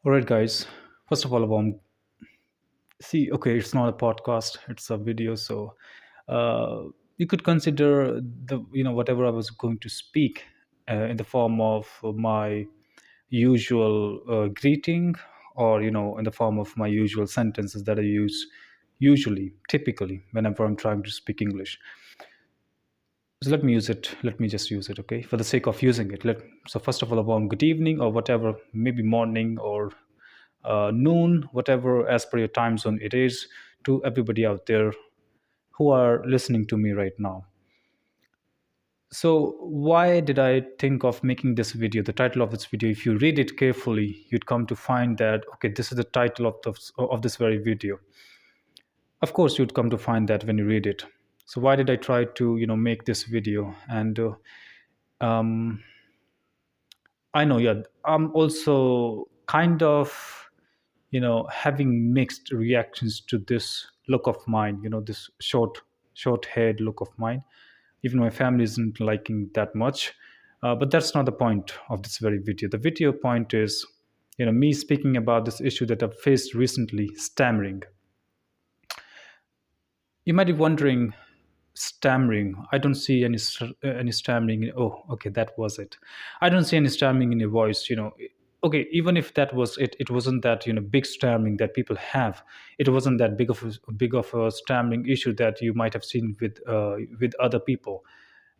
All right, guys. First of all, a warm see. Okay, it's not a podcast; it's a video. So, uh, you could consider the whatever I was going to speak in the form of my usual greeting, or in the form of my usual sentences that I use usually, typically, whenever I'm trying to speak English. So let me use it. Let me just use it, okay, for the sake of using it. So first of all, a warm good evening or whatever, maybe morning or noon, whatever as per your time zone it is, to everybody out there who are listening to me right now. So why did I think of making this video? The title of this video, if you read it carefully, you'd come to find that okay, this is the title of this very video. Of course, you'd come to find that when you read it. So why did I try to make this video? And um, I know, yeah. I'm also kind of, having mixed reactions to this look of mine. This short-haired look of mine. Even my family isn't liking that much. But that's not the point of this very video. The video point is, me speaking about this issue that I've faced recently, stammering. You might be wondering, stammering. I don't see any stammering. Oh, okay, that was it. I don't see any stammering in your voice. Okay, even if that was it, it wasn't that big stammering that people have. It wasn't that big of a stammering issue that you might have seen with other people.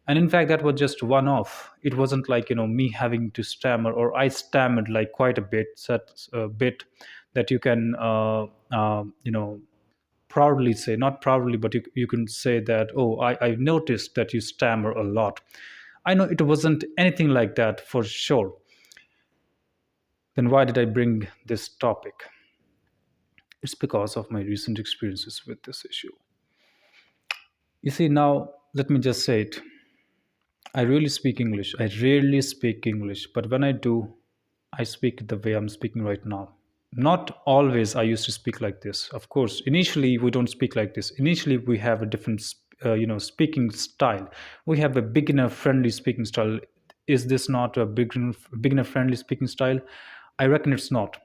And in fact, that was just one off. It wasn't like me having to stammer, or I stammered like quite a bit, such a bit that you can proudly say, not proudly, but you can say that, oh, I've noticed that you stammer a lot. I know it wasn't anything like that for sure. Then why did I bring this topic? It's because of my recent experiences with this issue. You see, now let me just say it. I really speak English. I rarely speak English, but when I do, I speak the way I'm speaking right now. Not always I used to speak like this. Of course, initially we don't speak like this. Initially we have a different, speaking style. We have a beginner-friendly speaking style. Is this not a beginner-friendly speaking style? I reckon it's not,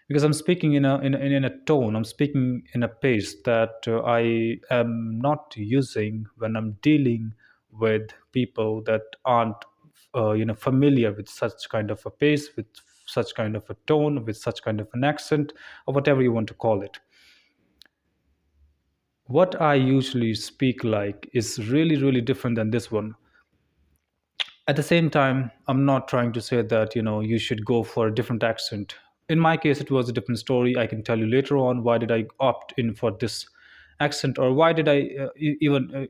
because I'm speaking in a tone. I'm speaking in a pace that I am not using when I'm dealing with people that aren't familiar with such kind of a pace, with such kind of a tone, with such kind of an accent, or whatever you want to call it. What I usually speak like is really, really different than this one. At the same time, I'm not trying to say that you should go for a different accent. In my case, it was a different story. I can tell you later on why did I opt in for this accent, or why did I even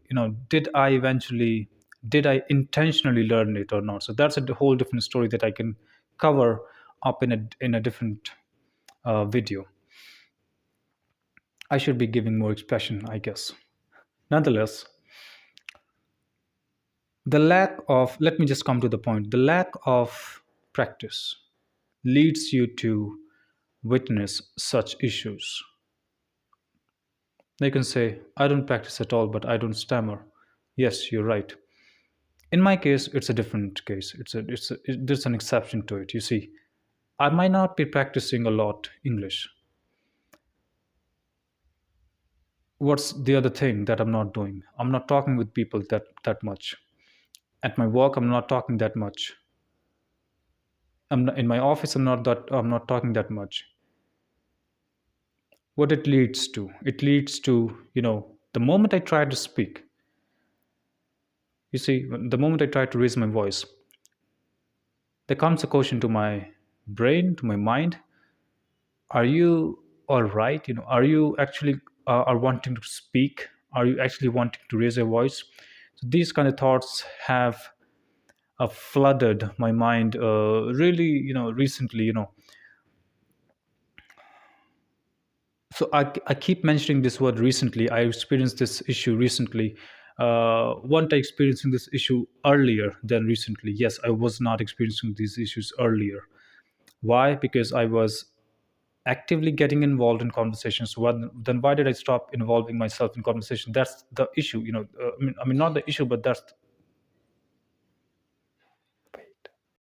did I intentionally learn it or not. So that's a whole different story that I can cover up in a different video. I should be giving more expression, I guess. Nonetheless, the lack of, let me just come to the point, the lack of practice leads you to witness such issues. They can say, I don't practice at all, but I don't stammer. Yes, you're right. In my case, it's a different case. There's an exception to it. You see, I might not be practicing a lot English. What's the other thing that I'm not doing? I'm not talking with people that much. At my work, I'm not talking that much. In my office, I'm not talking that much. What it leads to? It leads to, the moment I try to speak, you see, the moment I try to raise my voice, there comes a question to my brain, to my mind. Are you all right? Are you actually are wanting to speak? Are you actually wanting to raise your voice? So these kind of thoughts have flooded my mind really, recently. So I keep mentioning this word recently. I experienced this issue recently. Weren't I experiencing this issue earlier than recently? Yes, I was not experiencing these issues earlier. Why? Because I was actively getting involved in conversations. Then why did I stop involving myself in conversation? That's the issue. I mean, not the issue, but